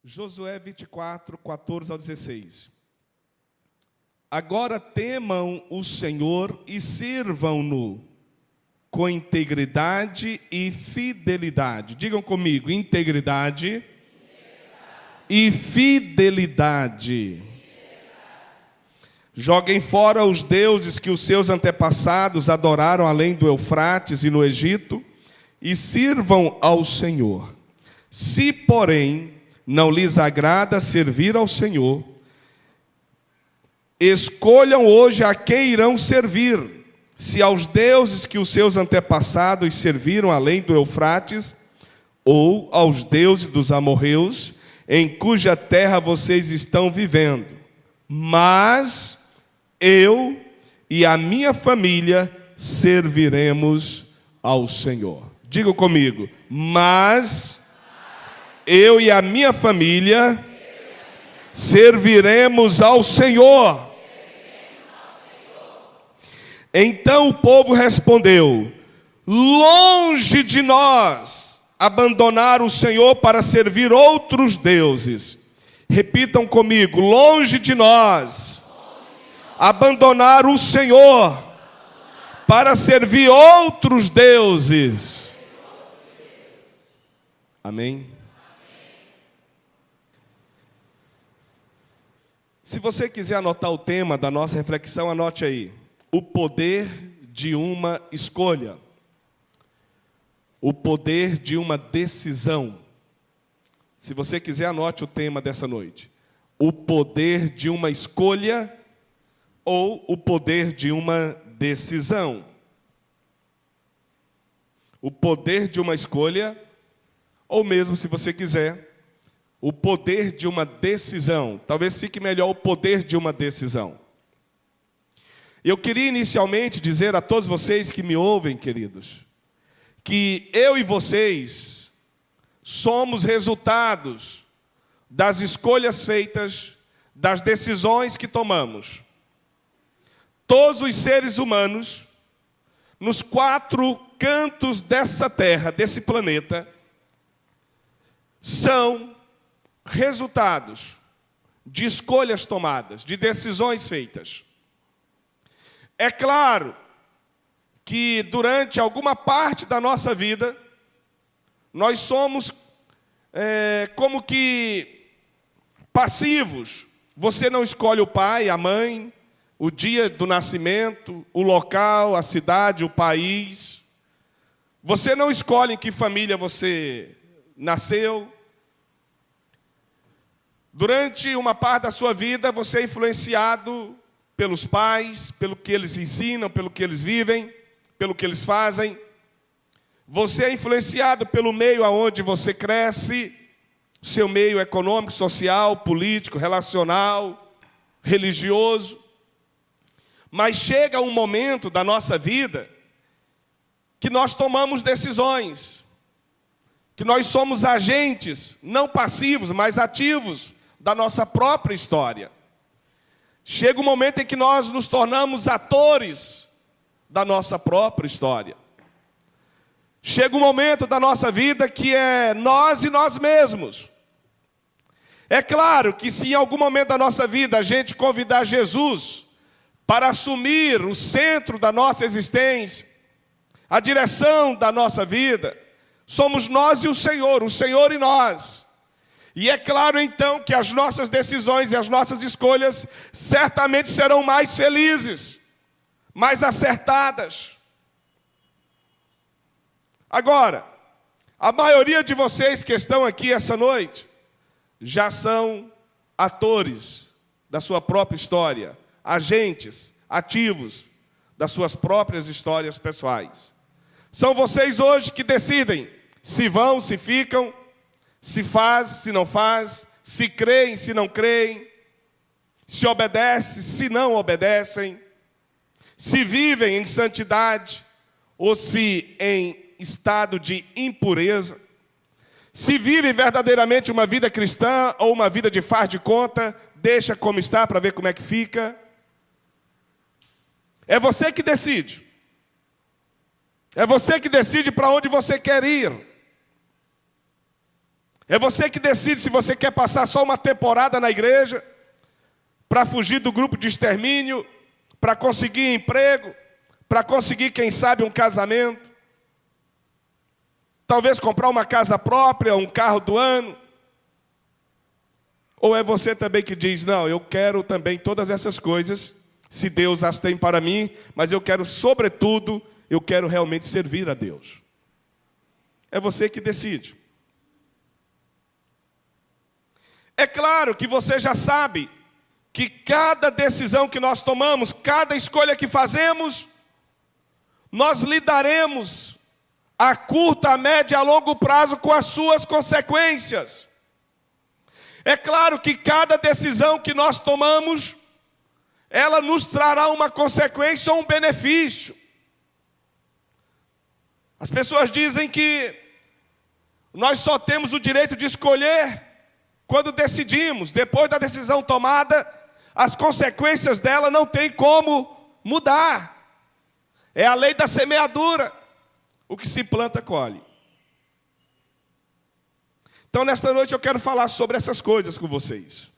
Josué 24, 14 ao 16. Agora temam o Senhor e sirvam-no com integridade e fidelidade. Digam comigo, integridade e fidelidade. Joguem fora os deuses que os seus antepassados adoraram além do Eufrates e no Egito, e sirvam ao Senhor. Se, porém, não lhes agrada servir ao Senhor, escolham hoje a quem irão servir, se aos deuses que os seus antepassados serviram além do Eufrates, ou aos deuses dos amorreus, em cuja terra vocês estão vivendo. Mas eu e a minha família serviremos ao Senhor. Diga comigo, mas eu e a minha família serviremos ao Senhor. Então o povo respondeu: longe de nós abandonar o Senhor para servir outros deuses. Repitam comigo, longe de nós abandonar o Senhor para servir outros deuses. Amém? Se você quiser anotar o tema da nossa reflexão, anote aí. O poder de uma escolha. O poder de uma decisão. Se você quiser, anote o tema dessa noite. O poder de uma escolha ou o poder de uma decisão. O poder de uma escolha, ou mesmo, se você quiser, o poder de uma decisão. Talvez fique melhor o poder de uma decisão. Eu queria inicialmente dizer a todos vocês que me ouvem, queridos, que eu e vocês somos resultados das escolhas feitas, das decisões que tomamos. Todos os seres humanos, nos 4 cantos dessa terra, desse planeta, são resultados de escolhas tomadas, de decisões feitas. É claro que durante alguma parte da nossa vida, nós somos como que passivos. Você não escolhe o pai, a mãe, o dia do nascimento, o local, a cidade, o país. Você não escolhe em que família você nasceu. Durante uma parte da sua vida, você é influenciado pelos pais, pelo que eles ensinam, pelo que eles vivem, pelo que eles fazem. Você é influenciado pelo meio aonde você cresce, seu meio econômico, social, político, relacional, religioso. Mas chega um momento da nossa vida que nós tomamos decisões, que nós somos agentes, não passivos, mas ativos da nossa própria história. Chega um momento em que nós nos tornamos atores da nossa própria história. Chega um momento da nossa vida que é nós e nós mesmos. É claro que se em algum momento da nossa vida a gente convidar Jesus para assumir o centro da nossa existência, a direção da nossa vida, somos nós e o Senhor e nós. E é claro então que as nossas decisões e as nossas escolhas certamente serão mais felizes, mais acertadas. Agora, a maioria de vocês que estão aqui essa noite já são atores da sua própria história, agentes ativos das suas próprias histórias pessoais. São vocês hoje que decidem se vão, se ficam, se faz, se não faz, se creem, se não creem, se obedecem, se não obedecem, se vivem em santidade ou se em estado de impureza, se vivem verdadeiramente uma vida cristã ou uma vida de faz de conta, deixa como está para ver como é que fica. É você que decide. É você que decide para onde você quer ir. É você que decide se você quer passar só uma temporada na igreja, para fugir do grupo de extermínio, para conseguir emprego, para conseguir, quem sabe, um casamento. Talvez comprar uma casa própria, um carro do ano. Ou é você também que diz, não, eu quero também todas essas coisas, se Deus as tem para mim, mas eu quero, sobretudo, eu quero realmente servir a Deus. É você que decide. É claro que você já sabe que cada decisão que nós tomamos, cada escolha que fazemos, nós lidaremos a curto, a médio e a longo prazo com as suas consequências. É claro que cada decisão que nós tomamos, ela nos trará uma consequência ou um benefício. As pessoas dizem que nós só temos o direito de escolher quando decidimos. Depois da decisão tomada, as consequências dela não tem como mudar. É a lei da semeadura. O que se planta, colhe. Então, nesta noite eu quero falar sobre essas coisas com vocês.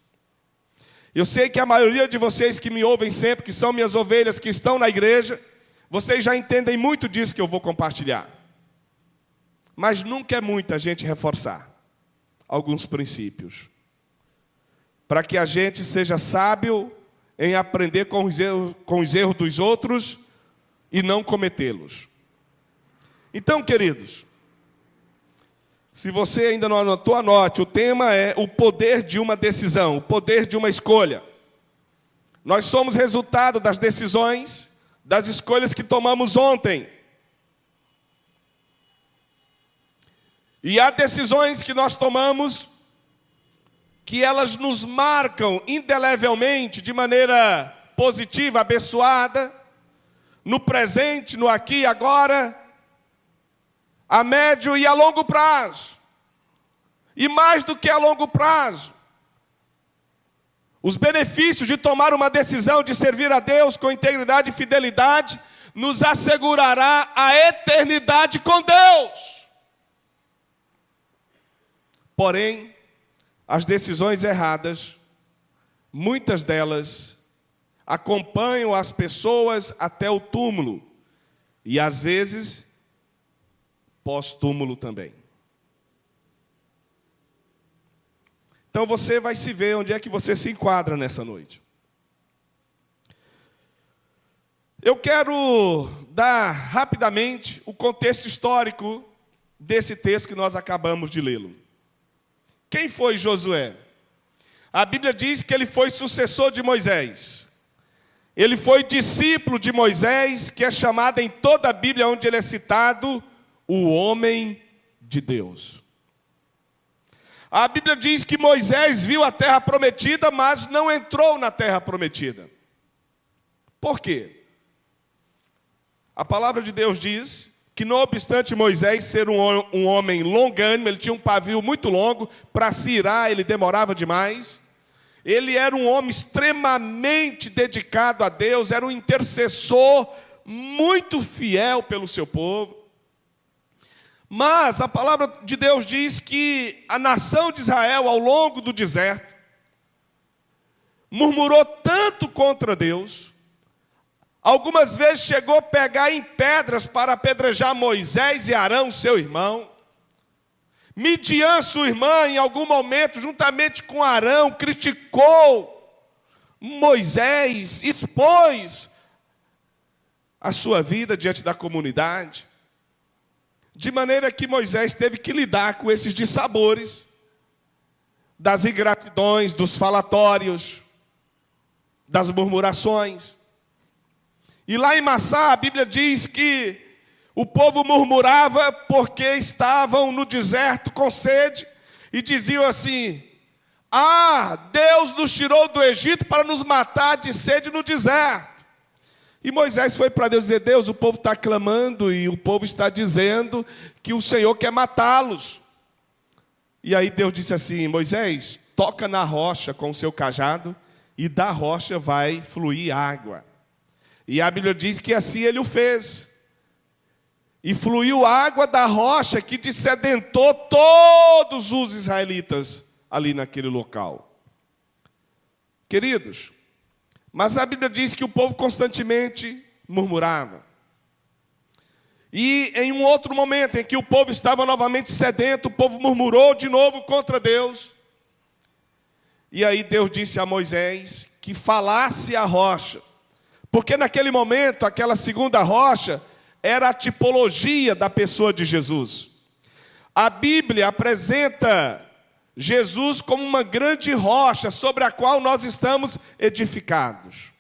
Eu sei que a maioria de vocês que me ouvem sempre, que são minhas ovelhas, que estão na igreja, vocês já entendem muito disso que eu vou compartilhar. Mas nunca é muito a gente reforçar alguns princípios, para que a gente seja sábio em aprender com os erros dos outros e não cometê-los. Então, queridos, se você ainda não anotou, anote. O tema é o poder de uma decisão, o poder de uma escolha. Nós somos resultado das decisões, das escolhas que tomamos ontem. E há decisões que nós tomamos que elas nos marcam indelevelmente, de maneira positiva, abençoada, no presente, no aqui e agora, a médio e a longo prazo. E mais do que a longo prazo, os benefícios de tomar uma decisão de servir a Deus com integridade e fidelidade nos assegurará a eternidade com Deus. Porém, as decisões erradas, muitas delas acompanham as pessoas até o túmulo e às vezes pós-túmulo também. Então você vai se ver onde é que você se enquadra nessa noite. Eu quero dar rapidamente o contexto histórico desse texto que nós acabamos de lê-lo. Quem foi Josué? A Bíblia diz que ele foi sucessor de Moisés. Ele foi discípulo de Moisés, que é chamado em toda a Bíblia onde ele é citado, o homem de Deus. A Bíblia diz que Moisés viu a terra prometida, mas não entrou na terra prometida. Por quê? A palavra de Deus diz que, não obstante Moisés ser um homem longânimo, ele tinha um pavio muito longo, para se irar ele demorava demais. Ele era um homem extremamente dedicado a Deus, era um intercessor muito fiel pelo seu povo. Mas a palavra de Deus diz que a nação de Israel, ao longo do deserto, murmurou tanto contra Deus, algumas vezes chegou a pegar em pedras para apedrejar Moisés e Arão, seu irmão. Midian, sua irmã, em algum momento, juntamente com Arão, criticou Moisés, expôs a sua vida diante da comunidade. De maneira que Moisés teve que lidar com esses dissabores, das ingratidões, dos falatórios, das murmurações. E lá em Massá, a Bíblia diz que o povo murmurava porque estavam no deserto com sede e diziam assim: ah, Deus nos tirou do Egito para nos matar de sede no deserto. E Moisés foi para Deus dizer: Deus, o povo está clamando e o povo está dizendo que o Senhor quer matá-los. E aí Deus disse assim: Moisés, toca na rocha com o seu cajado e da rocha vai fluir água. E a Bíblia diz que assim ele o fez. e fluiu água da rocha que dessedentou todos os israelitas ali naquele local. Queridos, mas a Bíblia diz que o povo constantemente murmurava. E em um outro momento em que o povo estava novamente sedento, o povo murmurou de novo contra Deus. E aí Deus disse a Moisés que falasse a rocha, porque naquele momento aquela segunda rocha era a tipologia da pessoa de Jesus. A Bíblia apresenta Jesus como uma grande rocha sobre a qual nós estamos edificados.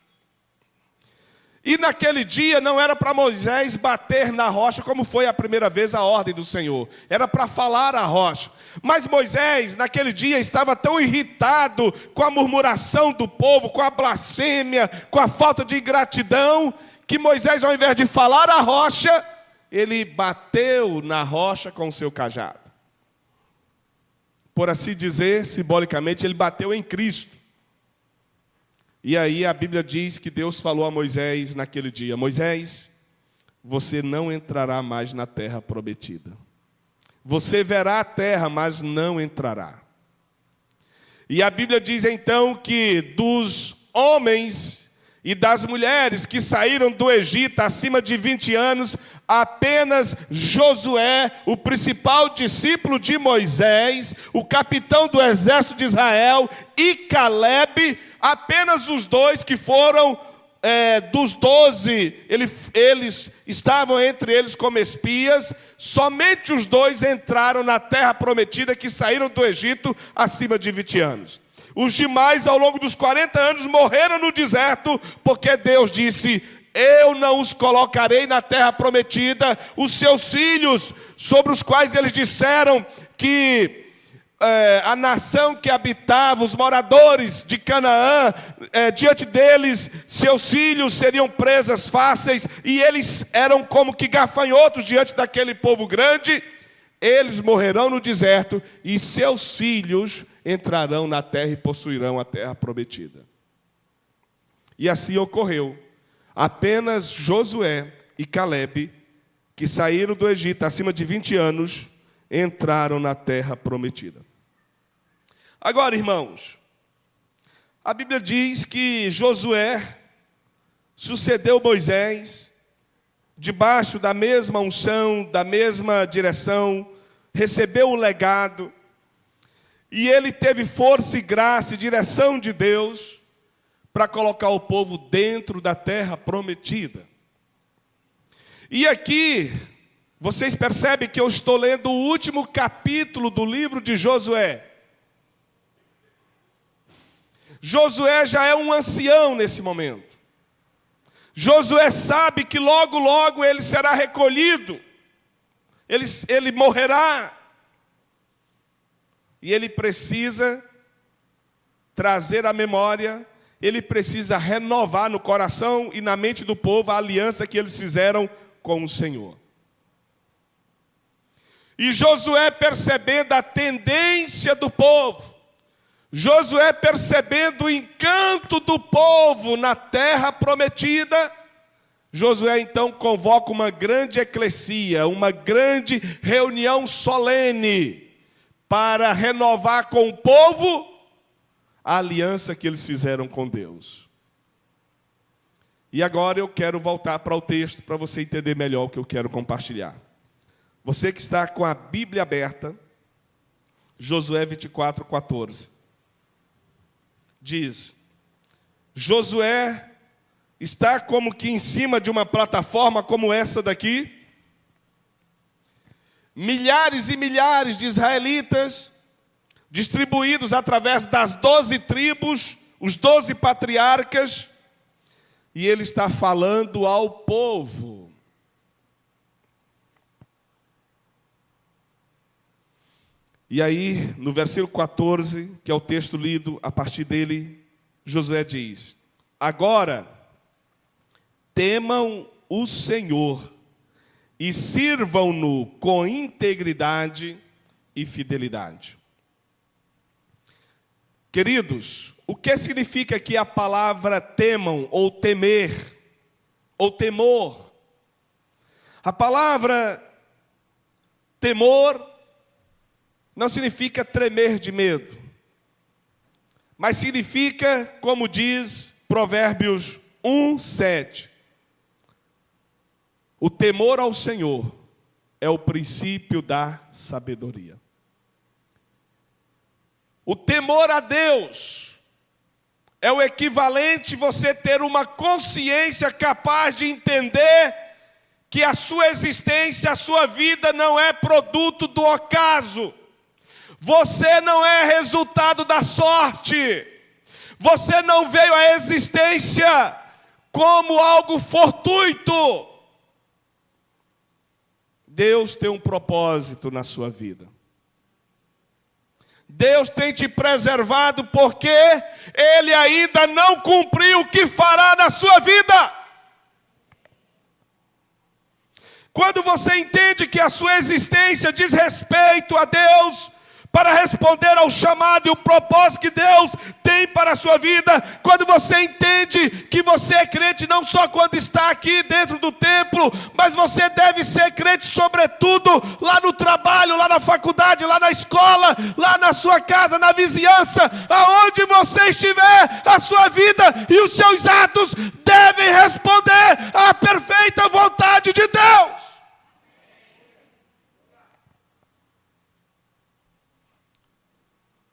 E naquele dia não era para Moisés bater na rocha, como foi a primeira vez a ordem do Senhor. Era para falar a rocha. Mas Moisés, naquele dia, estava tão irritado com a murmuração do povo, com a blasfêmia, com a falta de gratidão, que Moisés, ao invés de falar a rocha, ele bateu na rocha com o seu cajado. Por assim dizer, simbolicamente, ele bateu em Cristo. E aí a Bíblia diz que Deus falou a Moisés naquele dia: Moisés, você não entrará mais na terra prometida. Você verá a terra, mas não entrará. E a Bíblia diz então que dos homens e das mulheres que saíram do Egito acima de 20 anos, apenas Josué, o principal discípulo de Moisés, o capitão do exército de Israel, e Calebe, apenas os dois que foram dos 12, eles estavam entre eles como espias, somente os dois entraram na terra prometida, que saíram do Egito acima de 20 anos. Os demais, ao longo dos 40 anos, morreram no deserto, porque Deus disse: eu não os colocarei na terra prometida. Os seus filhos, sobre os quais eles disseram que a nação que habitava, os moradores de Canaã, diante deles, seus filhos seriam presas fáceis, e eles eram como que gafanhotos diante daquele povo grande. Eles morrerão no deserto, e seus filhos entrarão na terra e possuirão a terra prometida. E assim ocorreu. Apenas Josué e Calebe, que saíram do Egito acima de 20 anos, entraram na terra prometida. Agora, irmãos, a Bíblia diz que Josué sucedeu Moisés, debaixo da mesma unção, da mesma direção, recebeu o legado, e ele teve força e graça e direção de Deus para colocar o povo dentro da terra prometida. E aqui, vocês percebem que eu estou lendo o último capítulo do livro de Josué. Josué já é um ancião nesse momento. Josué sabe que logo, logo ele será recolhido. Ele morrerá. E ele precisa trazer à memória, ele precisa renovar no coração e na mente do povo a aliança que eles fizeram com o Senhor. E Josué, percebendo a tendência do povo, Josué, percebendo o encanto do povo na terra prometida, Josué então convoca uma grande eclesia, uma grande reunião solene, para renovar com o povo a aliança que eles fizeram com Deus. E agora eu quero voltar para o texto para você entender melhor o que eu quero compartilhar. Você que está com a Bíblia aberta, Josué 24:14. Diz: Josué está como que em cima de uma plataforma como essa daqui. Milhares e milhares de israelitas, distribuídos através das 12 tribos, os 12 patriarcas, e ele está falando ao povo. E aí, no versículo 14, que é o texto lido, a partir dele, Josué diz: agora, temam o Senhor e sirvam-no com integridade e fidelidade. Queridos, o que significa aqui a palavra temam, ou temer, ou temor? A palavra temor não significa tremer de medo, mas significa, como diz Provérbios 1:7, o temor ao Senhor é o princípio da sabedoria. O temor a Deus é o equivalente você ter uma consciência capaz de entender que a sua existência, a sua vida não é produto do acaso. Você não é resultado da sorte. Você não veio à existência como algo fortuito. Deus tem um propósito na sua vida. Deus tem te preservado porque Ele ainda não cumpriu o que fará na sua vida. Quando você entende que a sua existência diz respeito a Deus, para responder ao chamado e o propósito que Deus tem para a sua vida, quando você entende que você é crente não só quando está aqui dentro do templo, mas você deve ser crente sobretudo lá no trabalho, lá na faculdade, lá na escola, lá na sua casa, na vizinhança, aonde você estiver, a sua vida e os seus atos devem responder à perfeita vontade de Deus.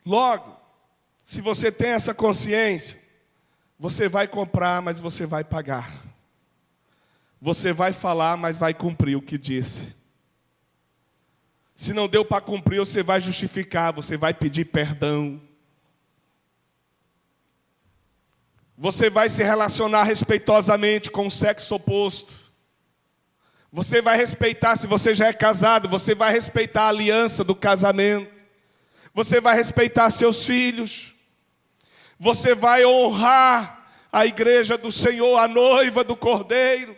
Logo, se você tem essa consciência, você vai comprar, mas você vai pagar. Você vai falar, mas vai cumprir o que disse. Se não deu para cumprir, você vai justificar, você vai pedir perdão. Você vai se relacionar respeitosamente com o sexo oposto. Você vai respeitar, se você já é casado, você vai respeitar a aliança do casamento. Você vai respeitar seus filhos. Você vai honrar a igreja do Senhor, a noiva do Cordeiro.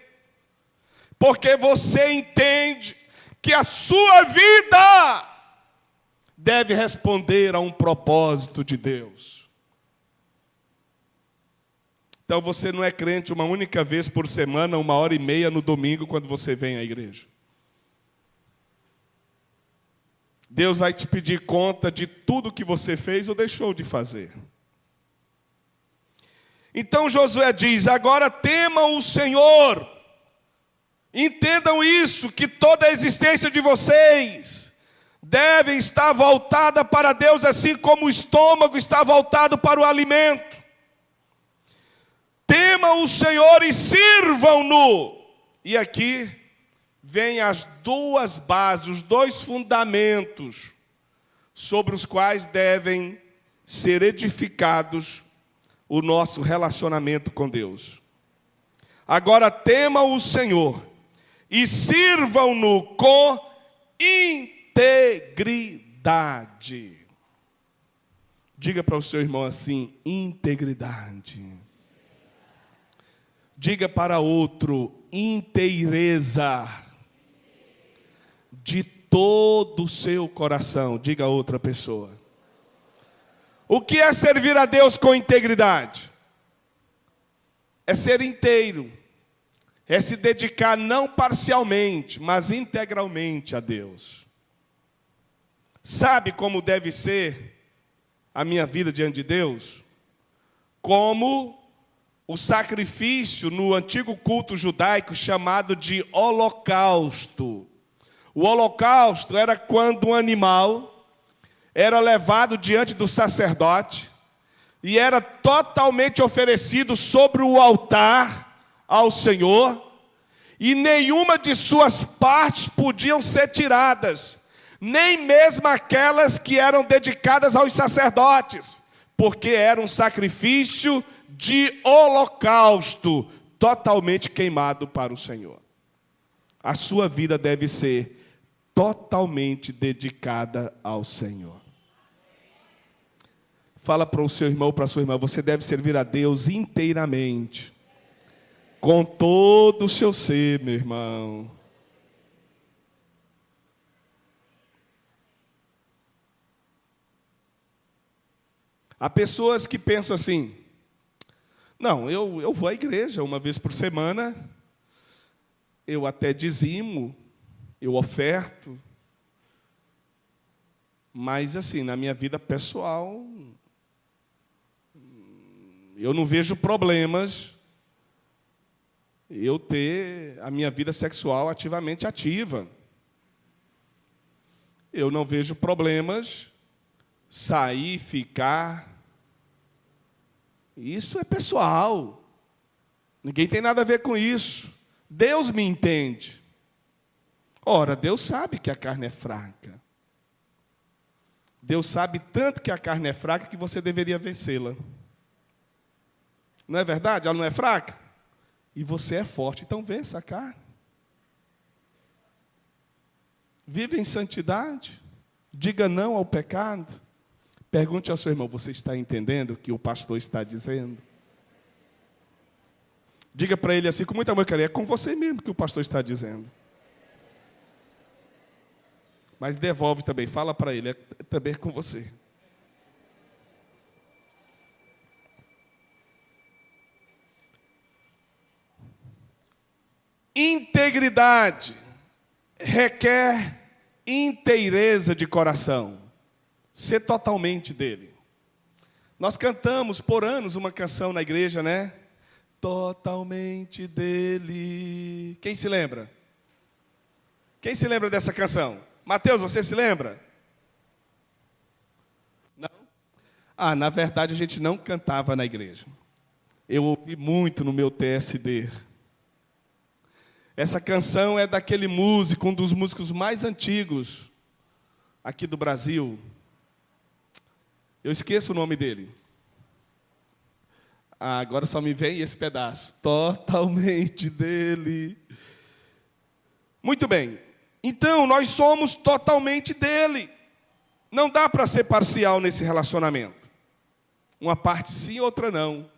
Porque você entende que a sua vida deve responder a um propósito de Deus. Então você não é crente uma única vez por semana, 1h30 no domingo, quando você vem à igreja. Deus vai te pedir conta de tudo que você fez ou deixou de fazer. Então Josué diz: agora temam o Senhor. Entendam isso, que toda a existência de vocês deve estar voltada para Deus, assim como o estômago está voltado para o alimento. Temam o Senhor e sirvam-no. E aqui vêm as duas bases, os dois fundamentos sobre os quais devem ser edificados o nosso relacionamento com Deus. Agora temam o Senhor e sirvam-no com integridade. Diga para o seu irmão assim: integridade. Diga para outro: inteireza. De todo o seu coração. Diga a outra pessoa. O que é servir a Deus com integridade? É ser inteiro. É se dedicar não parcialmente, mas integralmente a Deus. Sabe como deve ser a minha vida diante de Deus? Como o sacrifício no antigo culto judaico chamado de holocausto. O holocausto era quando um animal era levado diante do sacerdote e era totalmente oferecido sobre o altar ao Senhor, e nenhuma de suas partes podiam ser tiradas, nem mesmo aquelas que eram dedicadas aos sacerdotes, porque era um sacrifício de holocausto, totalmente queimado para o Senhor. A sua vida deve ser totalmente dedicada ao Senhor. Fala para o seu irmão, para a sua irmã: você deve servir a Deus inteiramente, com todo o seu ser, meu irmão. Há pessoas que pensam assim: não, eu vou à igreja uma vez por semana, eu até dizimo, eu oferto, mas assim, na minha vida pessoal, eu não vejo problemas eu ter a minha vida sexual ativamente ativa. Eu não vejo problemas sair, ficar. Isso é pessoal. Ninguém tem nada a ver com isso. Deus me entende. Ora, Deus sabe que a carne é fraca. Deus sabe tanto que a carne é fraca que você deveria vencê-la. Não é verdade? Ela não é fraca? E você é forte, então vença a carne. Vive em santidade. Diga não ao pecado. Pergunte ao seu irmão, você está entendendo o que o pastor está dizendo? Diga para ele assim, com muita amor, é com você mesmo que o pastor está dizendo. Mas devolve também, fala para ele, é também com você. Integridade requer inteireza de coração. Ser totalmente dele. Nós cantamos por anos uma canção na igreja, né? Totalmente dele. Quem se lembra? Quem se lembra dessa canção? Mateus, você se lembra? Não? Ah, na verdade a gente não cantava na igreja. Eu ouvi muito no meu TSD. Essa canção é daquele músico, um dos músicos mais antigos aqui do Brasil. Eu esqueço o nome dele. Ah, agora só me vem esse pedaço. Totalmente dele. Muito bem. Então, nós somos totalmente dele. Não dá para ser parcial nesse relacionamento. Uma parte sim, outra não.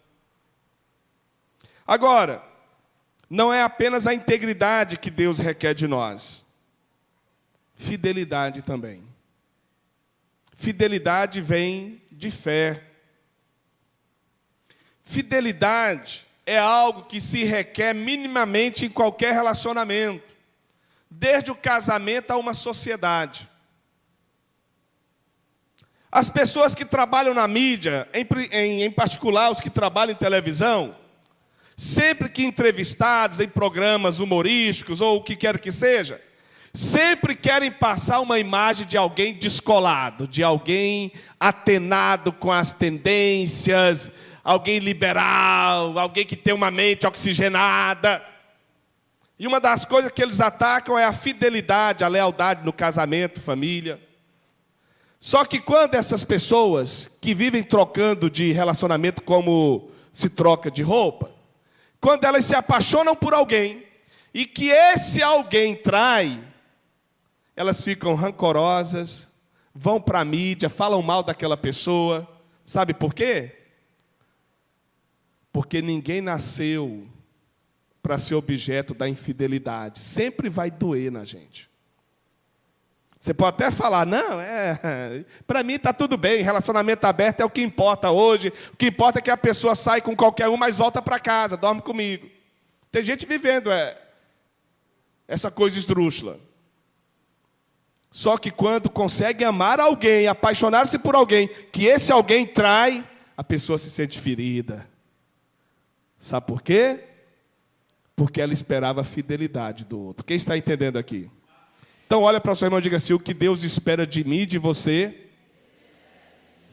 Agora, não é apenas a integridade que Deus requer de nós. Fidelidade também. Fidelidade vem de fé. Fidelidade é algo que se requer minimamente em qualquer relacionamento, desde o casamento a uma sociedade. As pessoas que trabalham na mídia, em particular os que trabalham em televisão, sempre que entrevistados em programas humorísticos ou o que quer que seja, sempre querem passar uma imagem de alguém descolado, de alguém atenado com as tendências, alguém liberal, alguém que tem uma mente oxigenada. E uma das coisas que eles atacam é a fidelidade, a lealdade no casamento, família. Só que quando essas pessoas que vivem trocando de relacionamento como se troca de roupa, quando elas se apaixonam por alguém e que esse alguém trai, elas ficam rancorosas, vão para a mídia, falam mal daquela pessoa. Sabe por quê? Porque ninguém nasceu para ser objeto da infidelidade. Sempre vai doer na gente. Você pode até falar, não, para mim está tudo bem, relacionamento aberto é o que importa hoje. O que importa é que a pessoa sai com qualquer um, mas volta para casa, dorme comigo. Tem gente vivendo essa coisa esdrúxula. Só que quando consegue amar alguém, apaixonar-se por alguém, que esse alguém trai, a pessoa se sente ferida. Sabe por quê? Porque ela esperava a fidelidade do outro. Quem está entendendo aqui? Então olha para o seu irmão e diga assim, o que Deus espera de mim e de você,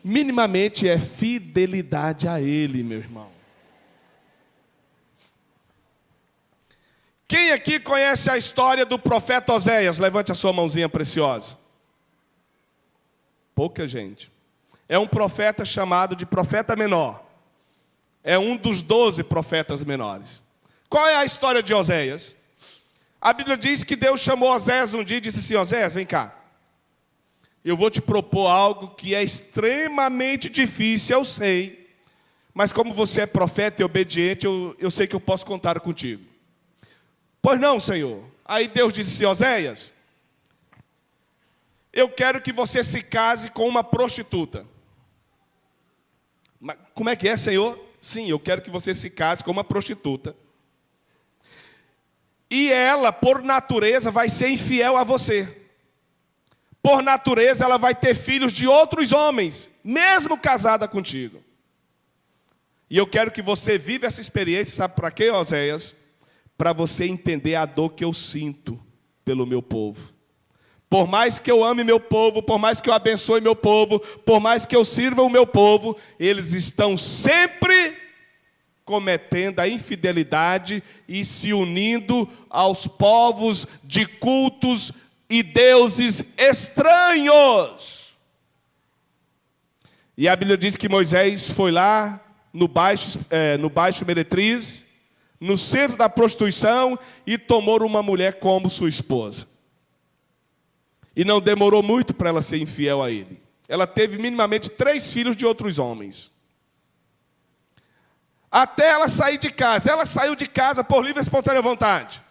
minimamente é fidelidade a Ele, meu irmão. Quem aqui conhece a história do profeta Oséias? Levante a sua mãozinha preciosa. Pouca gente. É um profeta chamado de profeta menor. É um dos 12 profetas menores. Qual é a história de Oséias? A Bíblia diz que Deus chamou Oséias um dia e disse assim, Oséias, vem cá. Eu vou te propor algo que é extremamente difícil, eu sei. Mas como você é profeta e obediente, eu sei que eu posso contar contigo. Pois não, Senhor. Aí Deus disse assim, Oséias, eu quero que você se case com uma prostituta. Mas como é que é, Senhor? Sim, eu quero que você se case com uma prostituta. E ela, por natureza, vai ser infiel a você. Por natureza, ela vai ter filhos de outros homens, mesmo casada contigo. E eu quero que você viva essa experiência, sabe para quê, Oséias? Para você entender a dor que eu sinto pelo meu povo. Por mais que eu ame meu povo, por mais que eu abençoe meu povo, por mais que eu sirva o meu povo, eles estão sempre cometendo a infidelidade e se unindo aos povos de cultos e deuses estranhos. E a Bíblia diz que Moisés foi lá no Baixo Meretriz, no centro da prostituição, e tomou uma mulher como sua esposa. E não demorou muito para ela ser infiel a ele. Ela teve minimamente 3 filhos de outros homens. Até ela sair de casa. Ela saiu de casa por livre e espontânea vontade.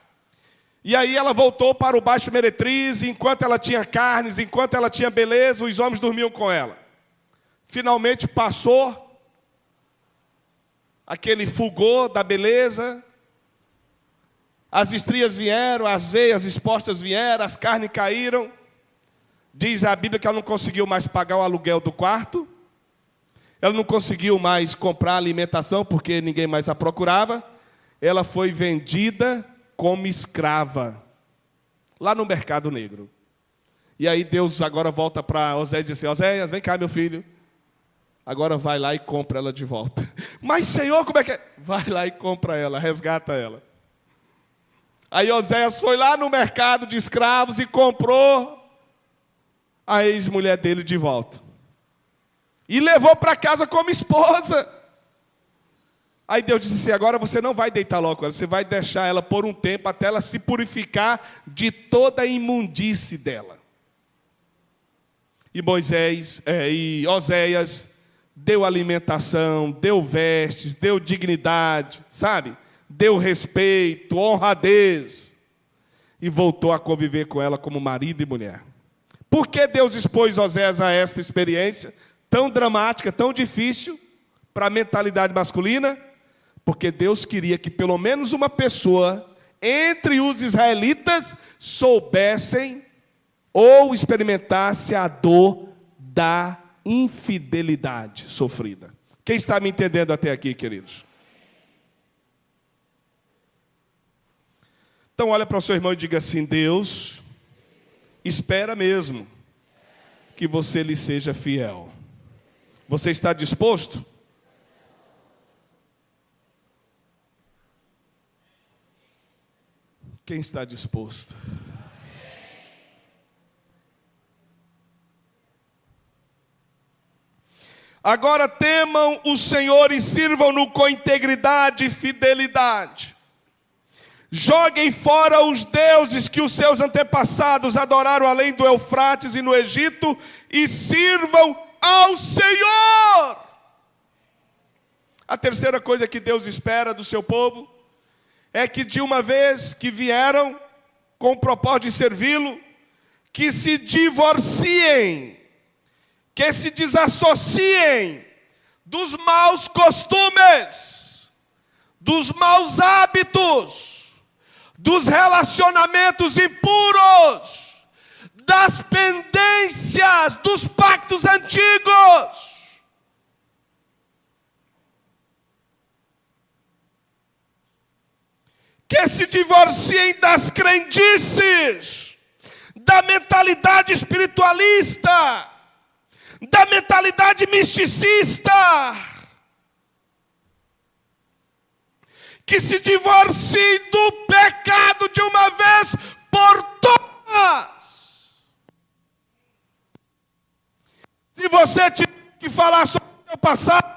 E aí ela voltou para o Baixo Meretriz, e enquanto ela tinha carnes, enquanto ela tinha beleza, os homens dormiam com ela. Finalmente passou aquele fulgor da beleza, as estrias vieram, as veias expostas vieram, as carnes caíram. Diz a Bíblia que ela não conseguiu mais pagar o aluguel do quarto, ela não conseguiu mais comprar alimentação, porque ninguém mais a procurava. Ela foi vendida como escrava, lá no mercado negro. E aí Deus agora volta para Oséias e diz assim: Oséias, vem cá, meu filho. Agora vai lá e compra ela de volta. Mas, Senhor, como é que é? Vai lá e compra ela, resgata ela. Aí Oséias foi lá no mercado de escravos e comprou a ex-mulher dele de volta. E levou para casa como esposa. Aí Deus disse assim: agora você não vai deitar logo com ela, você vai deixar ela por um tempo até ela se purificar de toda a imundície dela. E Oséias deu alimentação, deu vestes, deu dignidade, sabe? Deu respeito, honradez. E voltou a conviver com ela como marido e mulher. Por que Deus expôs Oséias a esta experiência tão dramática, tão difícil para a mentalidade masculina? Porque Deus queria que pelo menos uma pessoa entre os israelitas soubessem ou experimentasse a dor da infidelidade sofrida. Quem está me entendendo até aqui, queridos? Então olha para o seu irmão e diga assim: Deus espera mesmo que você lhe seja fiel. Você está disposto? Quem está disposto? Agora temam o Senhor e sirvam-no com integridade e fidelidade. Joguem fora os deuses que os seus antepassados adoraram além do Eufrates e no Egito, e sirvam ao Senhor. A terceira coisa que Deus espera do seu povo é que, de uma vez que vieram com o propósito de servi-lo, que se divorciem, que se desassociem dos maus costumes, dos maus hábitos, dos relacionamentos impuros, das pendências, dos pactos antigos. Que se divorciem das crendices, da mentalidade espiritualista, da mentalidade misticista. Que se divorciem do pecado de uma vez por todas. Se você tiver que falar sobre o seu passado,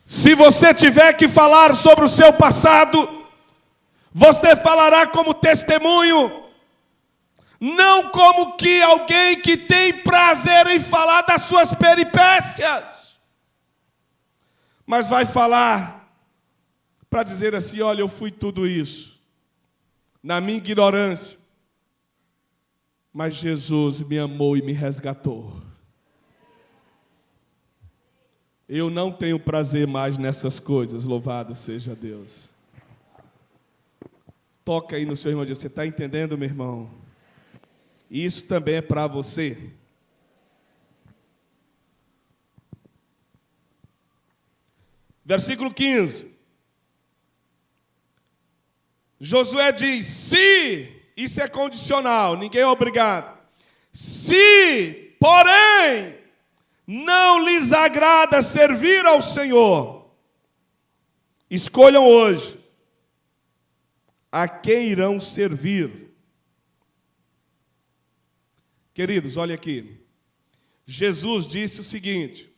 se você tiver que falar sobre o seu passado, você falará como testemunho, não como que alguém que tem prazer em falar das suas peripécias, mas vai falar para dizer assim: olha, eu fui tudo isso, na minha ignorância, Mas Jesus me amou e me resgatou. Eu não tenho prazer mais nessas coisas, louvado seja Deus. Toca aí no seu irmão, você está entendendo, meu irmão? Isso também é para você. Versículo 15. Josué diz: se, isso é condicional, ninguém é obrigado. Se, porém, não lhes agrada servir ao Senhor, escolham hoje a quem irão servir. Queridos, olha aqui. Jesus disse o seguinte: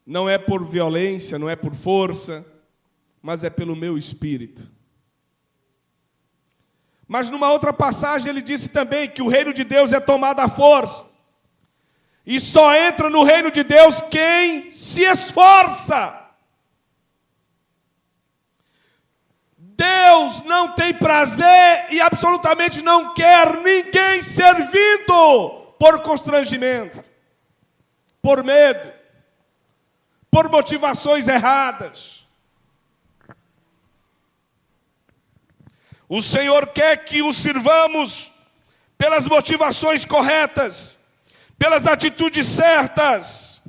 não é por violência, não é por força, mas é pelo meu espírito. Mas numa outra passagem ele disse também que o reino de Deus é tomado à força. E só entra no reino de Deus quem se esforça. Deus não tem prazer e absolutamente não quer ninguém servindo por constrangimento, por medo, por motivações erradas. O Senhor quer que o sirvamos pelas motivações corretas, pelas atitudes certas,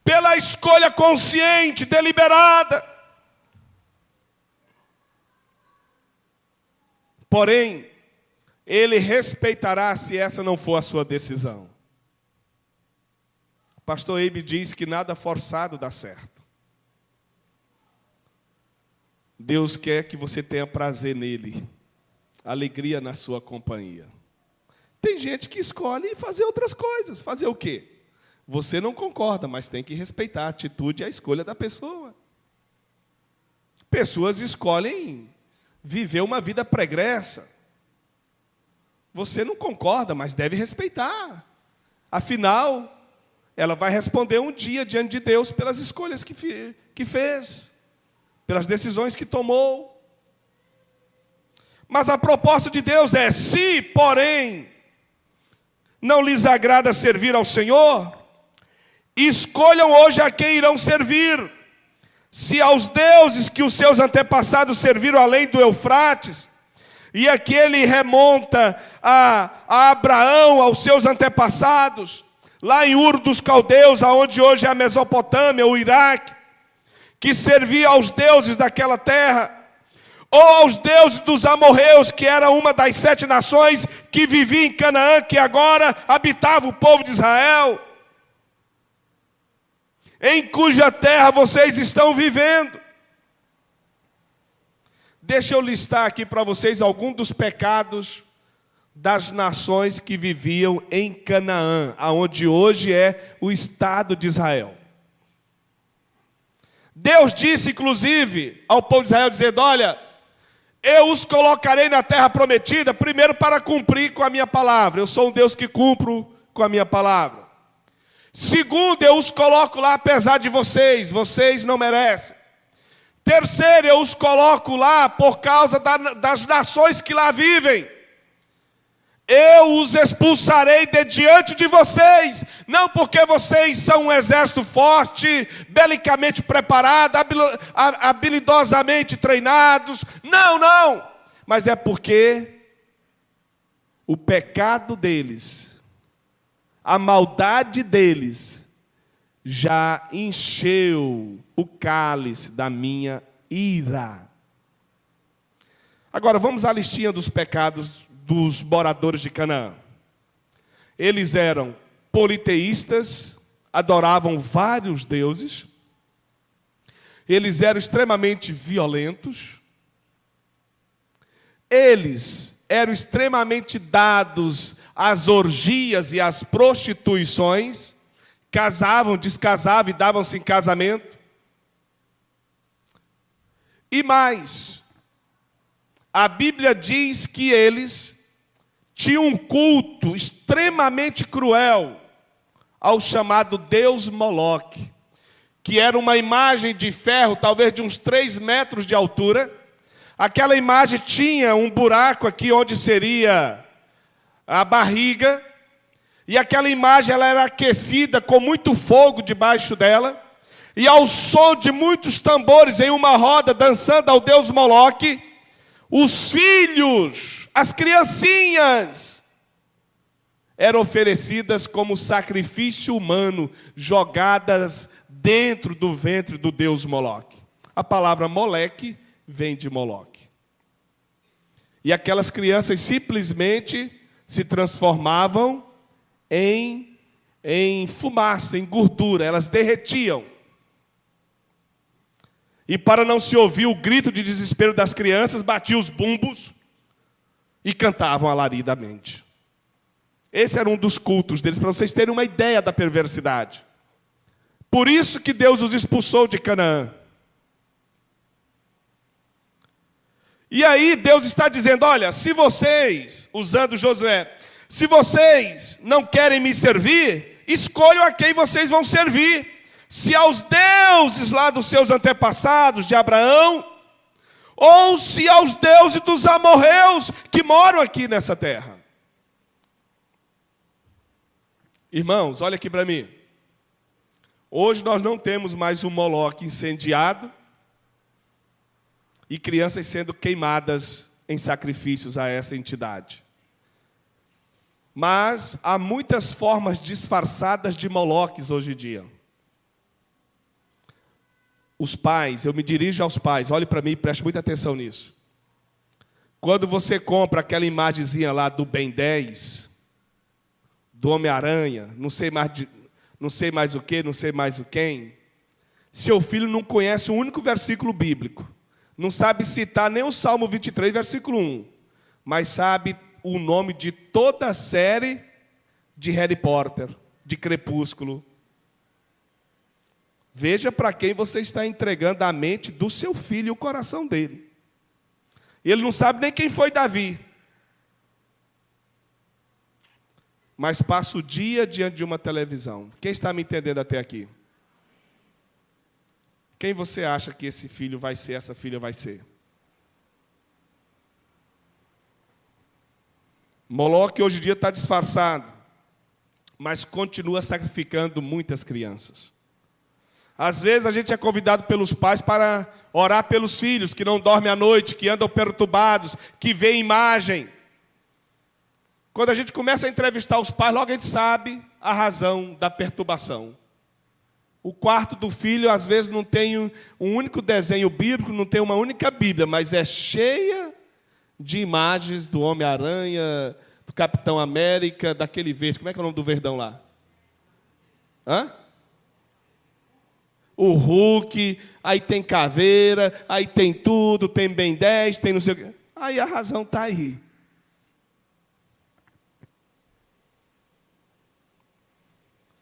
pela escolha consciente, deliberada. Porém, Ele respeitará se essa não for a sua decisão. O pastor Eibe diz que nada forçado dá certo. Deus quer que você tenha prazer nele, alegria na sua companhia. Tem gente que escolhe fazer outras coisas. Fazer o quê? Você não concorda, mas tem que respeitar a atitude e a escolha da pessoa. Pessoas escolhem viver uma vida pregressa. Você não concorda, mas deve respeitar. Afinal, ela vai responder um dia diante de Deus pelas escolhas que fez, pelas decisões que tomou. Mas a proposta de Deus é: se, porém, não lhes agrada servir ao Senhor, escolham hoje a quem irão servir. Se aos deuses que os seus antepassados serviram além do Eufrates, e aqui ele remonta a Abraão, aos seus antepassados, lá em Ur dos Caldeus, aonde hoje é a Mesopotâmia, o Iraque, que servia aos deuses daquela terra, ou aos deuses dos amorreus, que era uma das 7 nações que vivia em Canaã, que agora habitava o povo de Israel, em cuja terra vocês estão vivendo. Deixa eu listar aqui para vocês alguns dos pecados das nações que viviam em Canaã, aonde hoje é o Estado de Israel. Deus disse, inclusive, ao povo de Israel, dizendo: olha, eu os colocarei na terra prometida, primeiro para cumprir com a minha palavra. Eu sou um Deus que cumpro com a minha palavra. Segundo, eu os coloco lá apesar de vocês não merecem. Terceiro, eu os coloco lá por causa das nações que lá vivem. Eu os expulsarei de diante de vocês, não porque vocês são um exército forte, belicamente preparado, habilidosamente treinados. Não. Mas é porque o pecado deles, a maldade deles, já encheu o cálice da minha ira. Agora vamos à listinha dos pecados dos moradores de Canaã. Eles eram politeístas, adoravam vários deuses. Eles eram extremamente violentos. Eles eram extremamente dados às orgias e às prostituições. Casavam, descasavam e davam-se em casamento. E mais, a Bíblia diz que eles tinham um culto extremamente cruel ao chamado Deus Moloque, que era uma imagem de ferro, talvez de uns 3 metros de altura. Aquela imagem tinha um buraco aqui onde seria a barriga, e aquela imagem ela era aquecida com muito fogo debaixo dela, e ao som de muitos tambores em uma roda dançando ao deus Moloque, os filhos, as criancinhas, eram oferecidas como sacrifício humano, jogadas dentro do ventre do deus Moloque. A palavra Moleque vem de Moloque. E aquelas crianças simplesmente se transformavam em fumaça, em gordura, elas derretiam. E para não se ouvir o grito de desespero das crianças, batiam os bumbos e cantavam alaridamente. Esse era um dos cultos deles, para vocês terem uma ideia da perversidade. Por isso que Deus os expulsou de Canaã. E aí Deus está dizendo, olha, se vocês, usando Josué, se vocês não querem me servir, escolham a quem vocês vão servir. Se aos deuses lá dos seus antepassados, de Abraão, ou se aos deuses dos amorreus que moram aqui nessa terra. Irmãos, olha aqui para mim. Hoje nós não temos mais um Moloque incendiado e crianças sendo queimadas em sacrifícios a essa entidade. Mas há muitas formas disfarçadas de Moloques hoje em dia. Os pais, eu me dirijo aos pais, olhe para mim e preste muita atenção nisso. Quando você compra aquela imagenzinha lá do Ben 10, do Homem-Aranha, não sei mais o que, não sei mais o quem, seu filho não conhece um único versículo bíblico, não sabe citar nem o Salmo 23, versículo 1, mas sabe o nome de toda a série de Harry Potter, de Crepúsculo. Veja para quem você está entregando a mente do seu filho e o coração dele. Ele não sabe nem quem foi Davi. Mas passa o dia diante de uma televisão. Quem está me entendendo até aqui? Quem você acha que esse filho vai ser, essa filha vai ser? Moloque hoje em dia está disfarçado, mas continua sacrificando muitas crianças. Às vezes a gente é convidado pelos pais para orar pelos filhos que não dormem à noite, que andam perturbados, que veem imagem. Quando a gente começa a entrevistar os pais, logo a gente sabe a razão da perturbação. O quarto do filho, às vezes, não tem um único desenho bíblico, não tem uma única Bíblia, mas é cheia de imagens do Homem-Aranha, do Capitão América, daquele verde. Como é que é o nome do verdão lá? O Hulk, aí tem caveira, aí tem tudo, tem Ben 10, tem não sei o quê. Aí a razão está aí.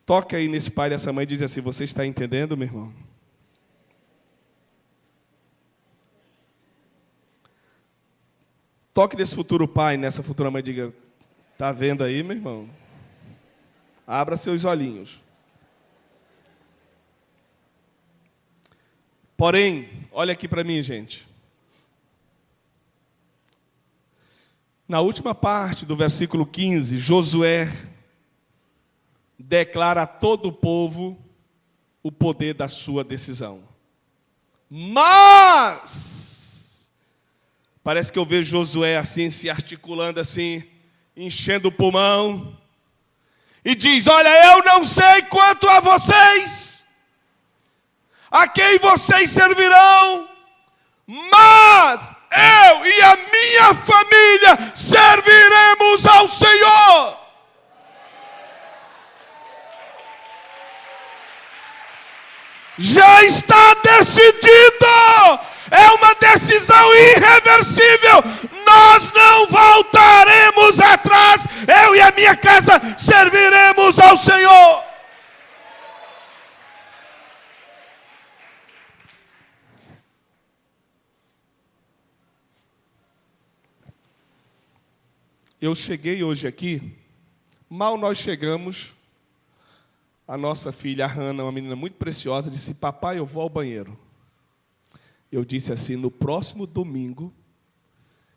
Toca aí nesse pai e nessa mãe e diz assim, você está entendendo, meu irmão? Toque nesse futuro pai, nessa futura mãe, diga, está vendo aí, meu irmão? Abra seus olhinhos. Porém, olha aqui para mim, gente. Na última parte do versículo 15, Josué declara a todo o povo o poder da sua decisão. Mas, parece que eu vejo Josué assim, se articulando assim, enchendo o pulmão, e diz, olha, eu não sei quanto a vocês, a quem vocês servirão, mas eu e a minha família serviremos ao Senhor. Já está decidido, é uma decisão irreversível, nós não voltaremos atrás, eu e a minha casa serviremos ao Senhor. Eu cheguei hoje aqui, mal nós chegamos, a nossa filha, a Hannah, uma menina muito preciosa, disse, papai, eu vou ao banheiro. Eu disse assim, no próximo domingo,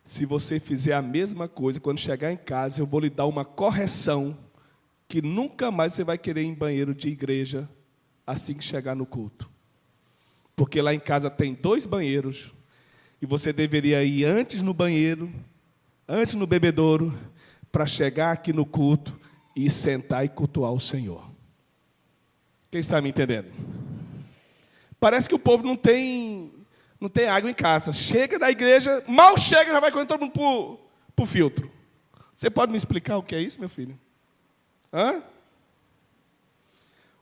Se você fizer a mesma coisa, quando chegar em casa, eu vou lhe dar uma correção, que nunca mais você vai querer ir em banheiro de igreja assim que chegar no culto. Porque lá em casa tem 2 banheiros, e você deveria ir antes no banheiro, antes no bebedouro, para chegar aqui no culto e sentar e cultuar o Senhor. Quem está me entendendo? Parece que o povo não tem água em casa. Chega da igreja, mal chega, já vai correndo todo mundo para o filtro. Você pode me explicar o que é isso, meu filho? Hã?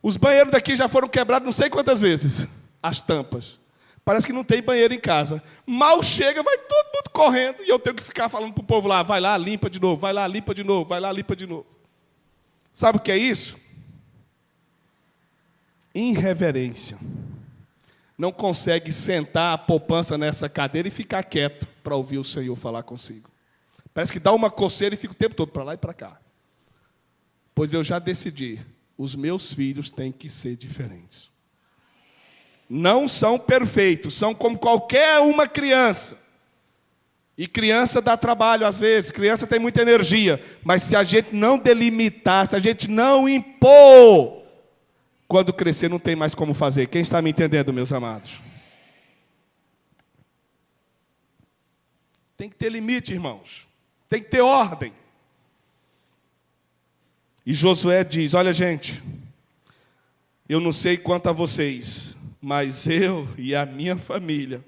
Os banheiros daqui já foram quebrados não sei quantas vezes. As tampas. Parece que não tem banheiro em casa. Mal chega, vai todo mundo correndo. E eu tenho que ficar falando para o povo lá, vai lá, limpa de novo, vai lá, limpa de novo, vai lá, limpa de novo. Sabe o que é isso? Irreverência. Não consegue sentar a poupança nessa cadeira e ficar quieto para ouvir o Senhor falar consigo. Parece que dá uma coceira e fica o tempo todo para lá e para cá. Pois eu já decidi, os meus filhos têm que ser diferentes. Não são perfeitos, são como qualquer uma criança. E criança dá trabalho às vezes, criança tem muita energia. Mas se a gente não delimitar, se a gente não impor, quando crescer não tem mais como fazer. Quem está me entendendo, meus amados? Tem que ter limite, irmãos. Tem que ter ordem. E Josué diz, olha gente, eu não sei quanto a vocês, mas eu e a minha família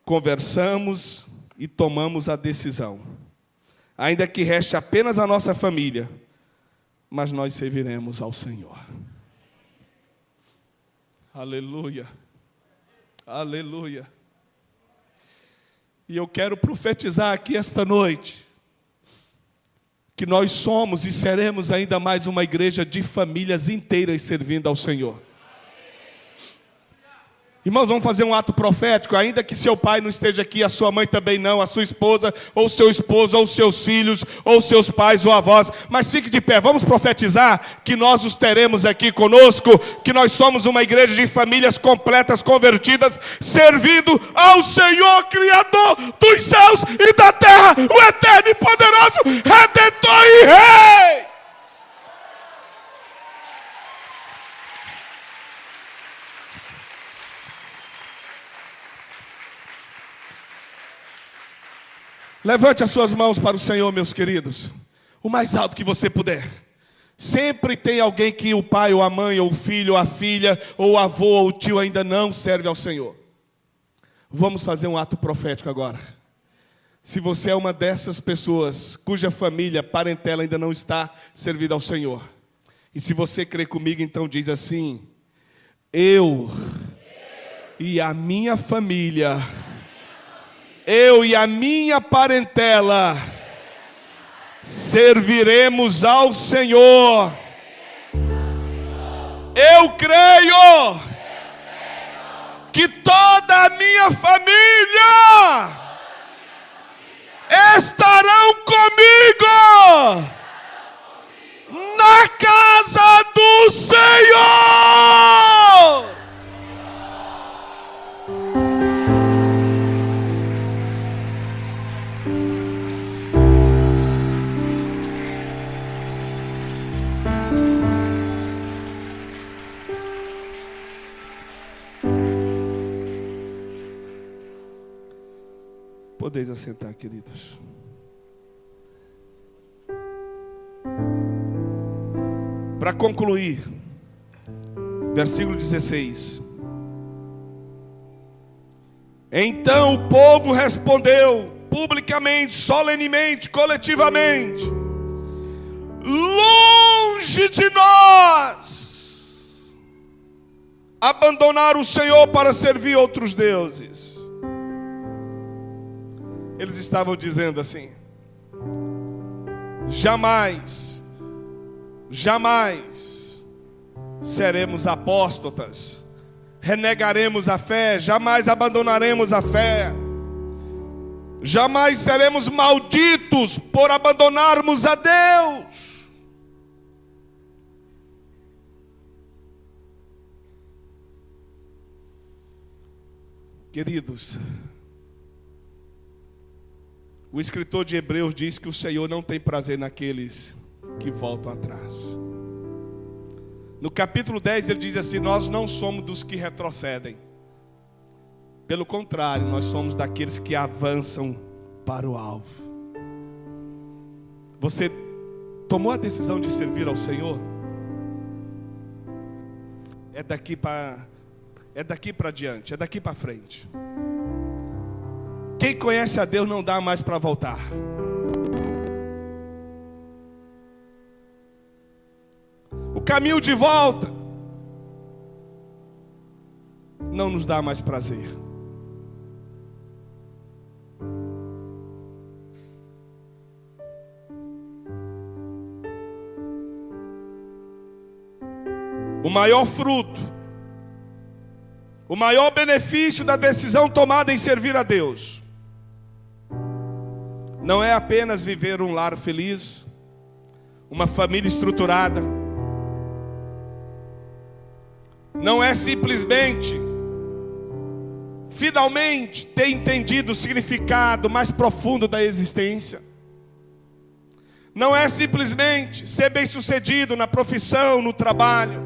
conversamos e tomamos a decisão. Ainda que reste apenas a nossa família, mas nós serviremos ao Senhor. Aleluia. Aleluia. E eu quero profetizar aqui esta noite, que nós somos e seremos ainda mais uma igreja de famílias inteiras servindo ao Senhor. Irmãos, vamos fazer um ato profético, ainda que seu pai não esteja aqui, a sua mãe também não, a sua esposa, ou seu esposo, ou seus filhos, ou seus pais, ou avós, mas fique de pé, vamos profetizar que nós os teremos aqui conosco, que nós somos uma igreja de famílias completas, convertidas, servindo ao Senhor, Criador dos céus e da terra, o eterno e poderoso, Redentor e Rei. Levante as suas mãos para o Senhor, meus queridos. O mais alto que você puder. Sempre tem alguém que o pai, ou a mãe, ou o filho, ou a filha, ou o avô, ou o tio ainda não serve ao Senhor. Vamos fazer um ato profético agora. Se você é uma dessas pessoas cuja família, parentela ainda não está servida ao Senhor. E se você crê comigo, então diz assim: eu e a minha família, eu e a minha parentela serviremos ao Senhor. Eu creio que toda a minha família estarão comigo na casa do Senhor. Podeis assentar, queridos. Para concluir, versículo 16. Então o povo respondeu publicamente, solenemente, coletivamente: longe de nós abandonar o Senhor para servir outros deuses. Eles estavam dizendo assim: jamais, jamais seremos apóstatas, renegaremos a fé, jamais abandonaremos a fé, jamais seremos malditos por abandonarmos a Deus. Queridos, O escritor de Hebreus diz que o Senhor não tem prazer naqueles que voltam atrás. No capítulo 10 ele diz assim: nós não somos dos que retrocedem. Pelo contrário, nós somos daqueles que avançam para o alvo. Você tomou a decisão de servir ao Senhor? É daqui para diante, é daqui para frente. Quem conhece a Deus não dá mais para voltar. O caminho de volta não nos dá mais prazer. O maior fruto, o maior benefício da decisão tomada em servir a Deus não é apenas viver um lar feliz, uma família estruturada. Não é simplesmente, finalmente, ter entendido o significado mais profundo da existência. Não é simplesmente ser bem-sucedido na profissão, no trabalho,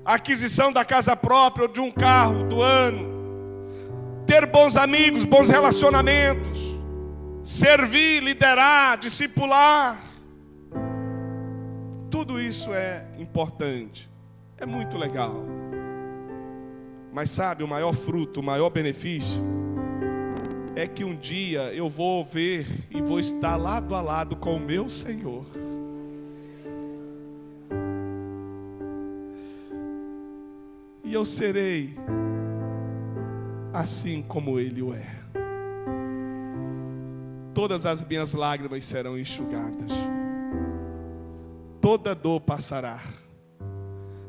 a aquisição da casa própria ou de um carro do ano, ter bons amigos, bons relacionamentos, servir, liderar, discipular. Tudo isso é importante, é muito legal. Mas sabe, o maior fruto, o maior benefício é que um dia eu vou ver e vou estar lado a lado com o meu Senhor. E eu serei assim como Ele o é. Todas as minhas lágrimas serão enxugadas. Toda dor passará.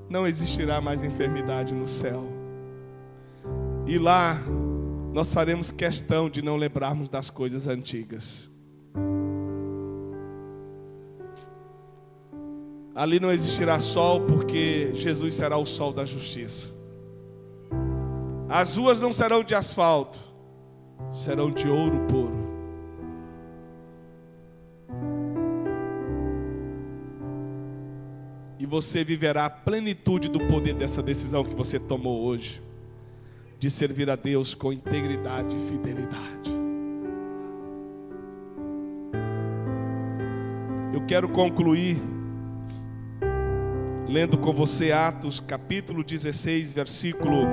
Não existirá mais enfermidade no céu. E lá nós faremos questão de não lembrarmos das coisas antigas. Ali não existirá sol, porque Jesus será o sol da justiça. As ruas não serão de asfalto, serão de ouro puro. E você viverá a plenitude do poder dessa decisão que você tomou hoje, de servir a Deus com integridade e fidelidade. Eu quero concluir lendo com você Atos capítulo 16, versículo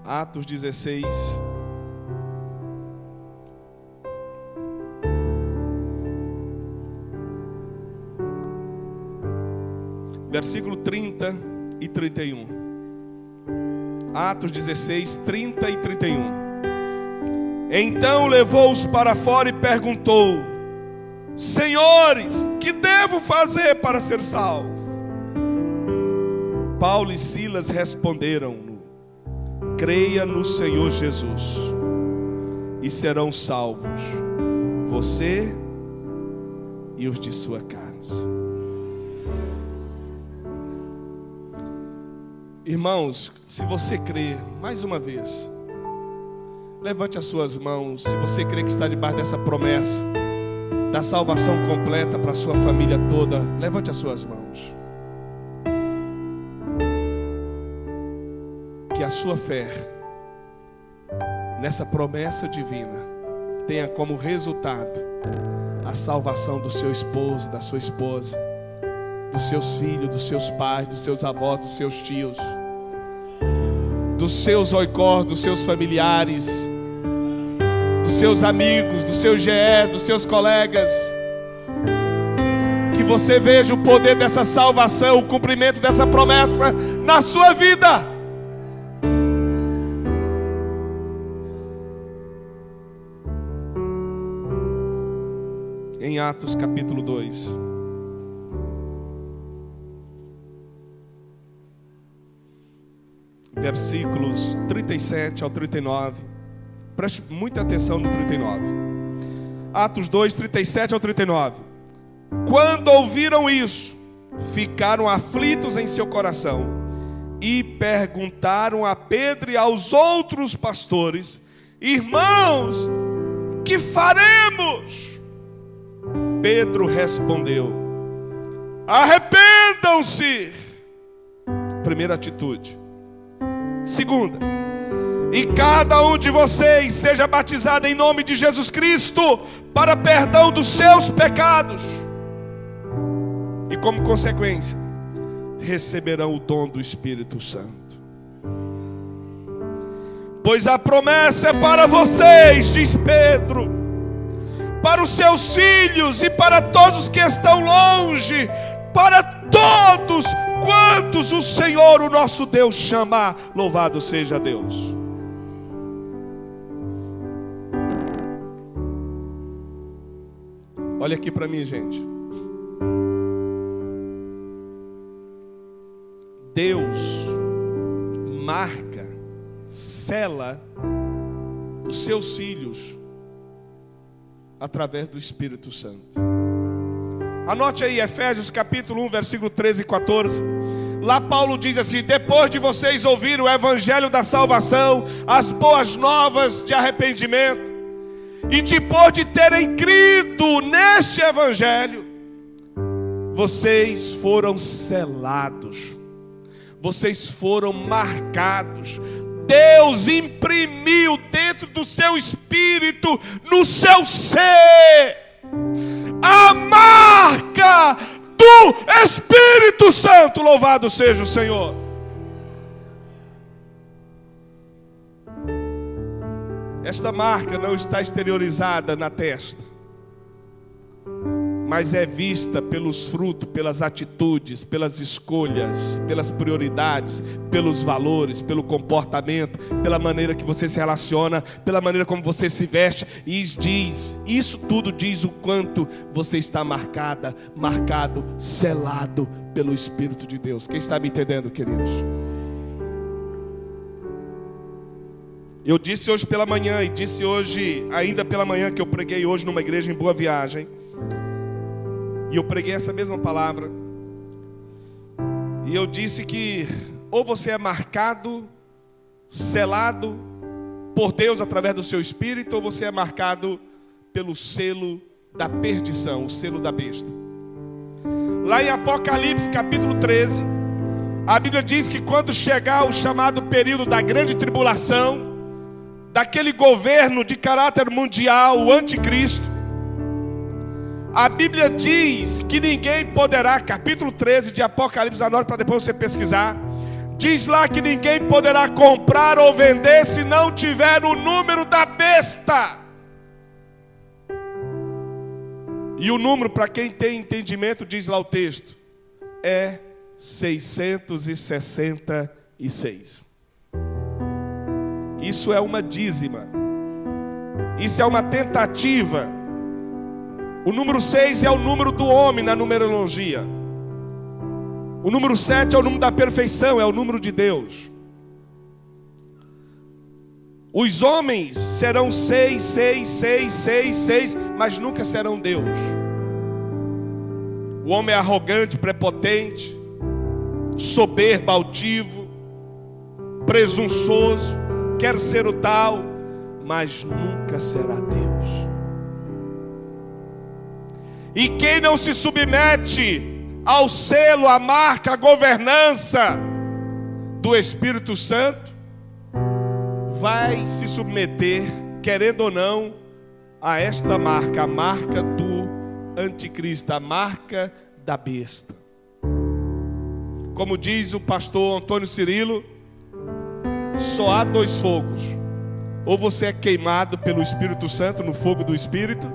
Atos 16, versículo 30 e 31. Atos 16, 30 e 31. Então levou-os para fora e perguntou: Senhores, que devo fazer para ser salvo? Paulo e Silas responderam: creia no Senhor Jesus e serão salvos, você e os de sua casa. Irmãos, se você crê, mais uma vez, levante as suas mãos. Se você crê que está debaixo dessa promessa da salvação completa para a sua família toda, levante as suas mãos. Que a sua fé nessa promessa divina tenha como resultado a salvação do seu esposo, da sua esposa, dos seus filhos, dos seus pais, dos seus avós, dos seus tios, dos seus oicós, dos seus familiares, dos seus amigos, dos seus GEs, dos seus colegas. Que você veja o poder dessa salvação, o cumprimento dessa promessa na sua vida. Em Atos capítulo 2, versículos 37 ao 39. Preste muita atenção no 39. Atos 2, 37 ao 39. Quando ouviram isso, ficaram aflitos em seu coração e perguntaram a Pedro e aos outros pastores irmãos, que faremos? Pedro respondeu: arrependam-se. Primeira atitude. Segunda: e cada um de vocês seja batizado em nome de Jesus Cristo para perdão dos seus pecados. E como consequência, receberão o dom do Espírito Santo. Pois a promessa é para vocês, diz Pedro, para os seus filhos e para todos os que estão longe, para todos quantos o Senhor, o nosso Deus, chamar. Louvado seja Deus. Olha aqui para mim, gente. Deus marca, sela os seus filhos através do Espírito Santo. Anote aí Efésios capítulo 1, versículo 13 e 14. Lá Paulo diz assim: depois de vocês ouvirem o evangelho da salvação, as boas novas de arrependimento, e depois de terem crido neste evangelho, vocês foram selados, vocês foram marcados. Deus imprimiu dentro do seu espírito, no seu ser, a marca do Espírito Santo. Louvado seja o Senhor. Esta marca não está exteriorizada na testa, mas é vista pelos frutos, pelas atitudes, pelas escolhas, pelas prioridades, pelos valores, pelo comportamento, pela maneira que você se relaciona, pela maneira como você se veste. E diz, isso tudo diz o quanto você está marcado, selado pelo Espírito de Deus. Quem está me entendendo, queridos? Eu disse hoje pela manhã, e disse hoje ainda pela manhã, que eu preguei hoje numa igreja em Boa Viagem. E eu preguei essa mesma palavra. E eu disse que ou você é marcado, selado por Deus através do seu Espírito, ou você é marcado pelo selo da perdição, o selo da besta. Lá em Apocalipse capítulo 13, a Bíblia diz que quando chegar o chamado período da grande tribulação, daquele governo de caráter mundial, o anticristo, a Bíblia diz que ninguém poderá, capítulo 13 de Apocalipse, anote para depois você pesquisar, diz lá que ninguém poderá comprar ou vender se não tiver o número da besta. E o número, para quem tem entendimento, diz lá o texto, é 666. Isso é uma dízima, isso é uma tentativa. O número 6 é o número do homem na numerologia. O número 7 é o número da perfeição, é o número de Deus. Os homens serão 6, 6, 6, 6, 6, mas nunca serão Deus. O homem é arrogante, prepotente, soberbo, altivo, presunçoso, quer ser o tal, mas nunca será Deus. E quem não se submete ao selo, à marca, à governança do Espírito Santo, vai se submeter, querendo ou não, a esta marca, a marca do anticristo, a marca da besta. Como diz o pastor Antônio Cirilo, só há dois fogos: ou você é queimado pelo Espírito Santo no fogo do Espírito,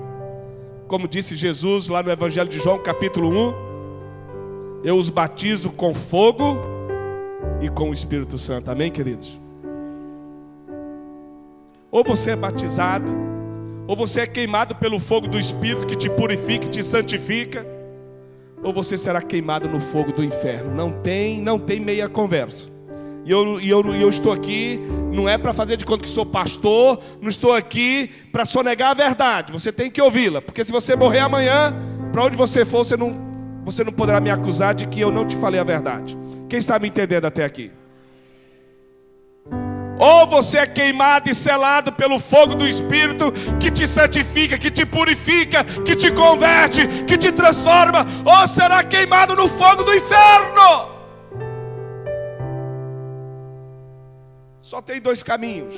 como disse Jesus lá no Evangelho de João capítulo 1, eu os batizo com fogo e com o Espírito Santo. Amém, queridos? Ou você é batizado, ou você é queimado pelo fogo do Espírito que te purifica, que te santifica, ou você será queimado no fogo do inferno. Não tem meia conversa. E eu estou aqui, não é para fazer de conta que sou pastor, não estou aqui para sonegar a verdade. Você tem que ouvi-la, porque se você morrer amanhã, para onde você for, você não poderá me acusar de que eu não te falei a verdade. Quem está me entendendo até aqui? Ou você é queimado e selado pelo fogo do Espírito, que te santifica, que te purifica, que te converte, que te transforma, ou será queimado no fogo do inferno. Só tem dois caminhos: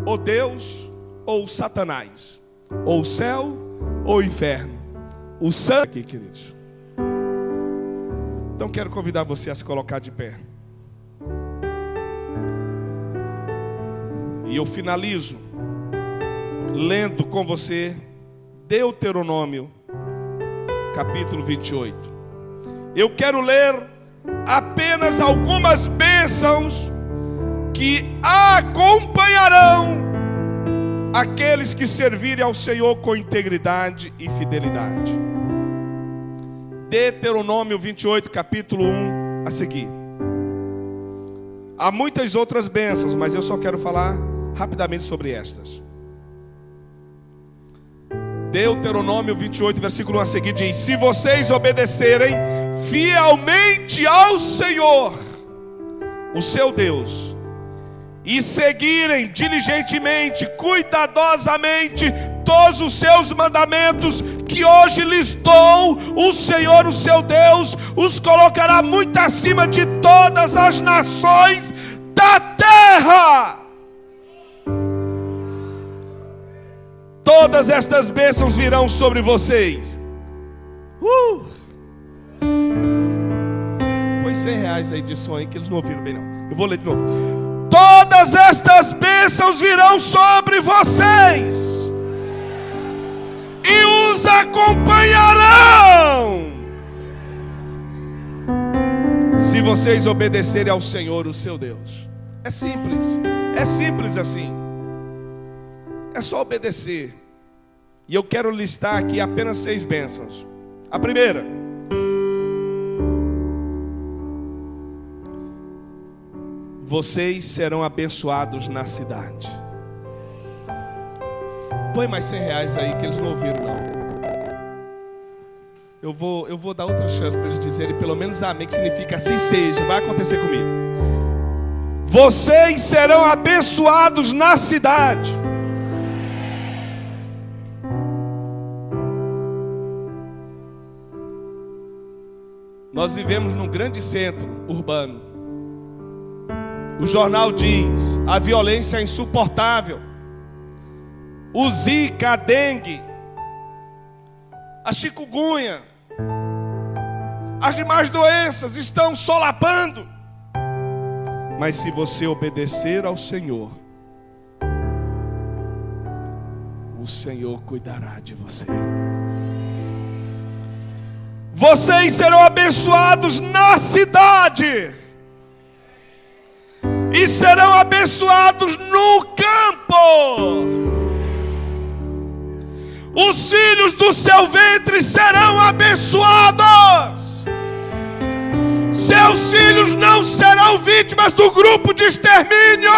ou Deus ou Satanás, ou o céu ou o inferno. O sangue aqui, queridos. Então quero convidar você a se colocar de pé. E eu finalizo lendo com você Deuteronômio, capítulo 28. Eu quero ler apenas algumas bênçãos que acompanharão aqueles que servirem ao Senhor com integridade e fidelidade. Deuteronômio 28, capítulo 1, a seguir. Há muitas outras bênçãos, mas eu só quero falar rapidamente sobre estas. Deuteronômio 28, versículo 1 a seguir diz: se vocês obedecerem fielmente ao Senhor, o seu Deus, e seguirem diligentemente, cuidadosamente todos os seus mandamentos que hoje lhes dou, o Senhor, o seu Deus, os colocará muito acima de todas as nações da terra. Todas estas bênçãos virão sobre vocês. Põe R$100 aí de som aí, que eles não ouviram bem não. Eu vou ler de novo. Todas estas bênçãos virão sobre vocês e os acompanharão, se vocês obedecerem ao Senhor, o seu Deus. É simples assim. É só obedecer. E eu quero listar aqui apenas 6 bênçãos. A primeira: vocês serão abençoados na cidade. Põe mais R$100 aí, que eles não ouviram não. Eu vou dar outra chance para eles dizerem pelo menos amém, que significa assim seja. Vai acontecer comigo. Vocês serão abençoados na cidade. Nós vivemos num grande centro urbano. O jornal diz: a violência é insuportável. O Zika, a dengue, a chikungunya, as demais doenças estão solapando. Mas se você obedecer ao Senhor, o Senhor cuidará de você. Vocês serão abençoados na cidade e serão abençoados no campo. Os filhos do seu ventre serão abençoados. Seus filhos não serão vítimas do grupo de extermínio.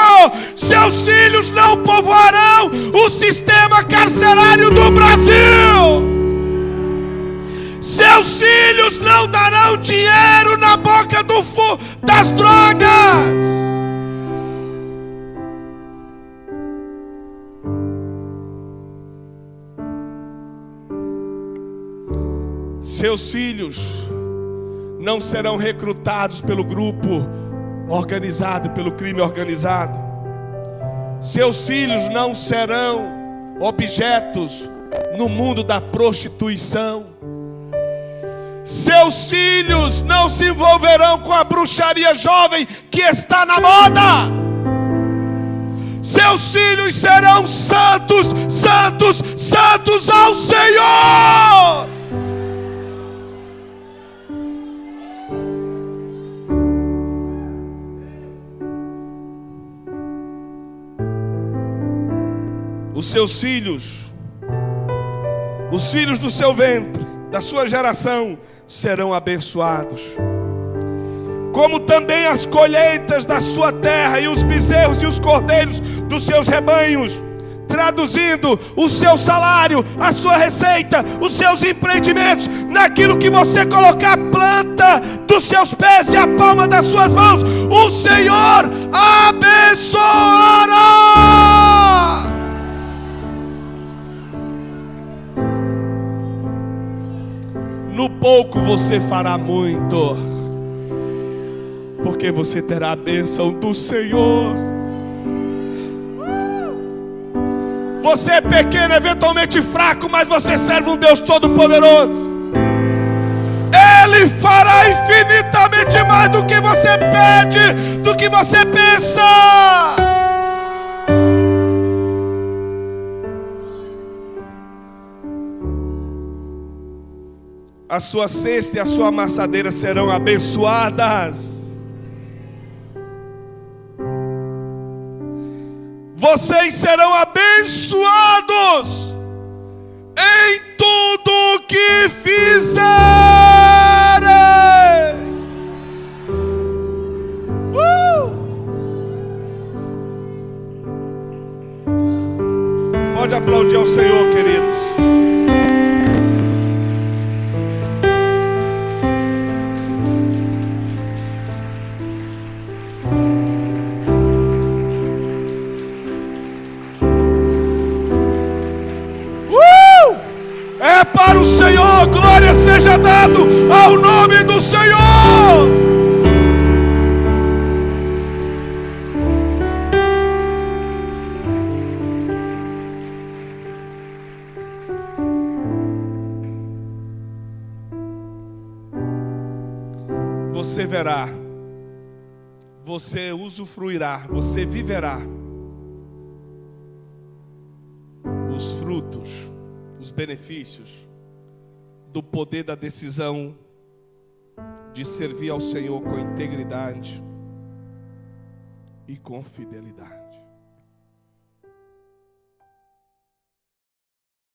Seus filhos não povoarão o sistema carcerário do Brasil. Seus filhos não darão dinheiro na boca das drogas. Seus filhos não serão recrutados pelo grupo organizado, pelo crime organizado. Seus filhos não serão objetos no mundo da prostituição. Seus filhos não se envolverão com a bruxaria jovem que está na moda. Seus filhos serão santos, santos, santos ao Senhor. Os seus filhos, os filhos do seu ventre, da sua geração, serão abençoados, como também as colheitas da sua terra e os bezerros e os cordeiros dos seus rebanhos. Traduzindo, o seu salário, a sua receita, os seus empreendimentos, naquilo que você colocar a planta dos seus pés e a palma das suas mãos, o Senhor abençoa. você fará muito, porque você terá a bênção do Senhor. Você é pequeno, eventualmente fraco, mas você serve um Deus todo-poderoso. Ele fará infinitamente mais do que você pede, do que você pensa. A sua cesta e a sua amassadeira serão abençoadas. Vocês serão abençoados em tudo que fizerem. Pode aplaudir ao Senhor, queridos. É para o Senhor, glória seja dado ao nome do Senhor. Você verá, você usufruirá, você viverá os frutos, os benefícios do poder da decisão de servir ao Senhor com integridade e com fidelidade.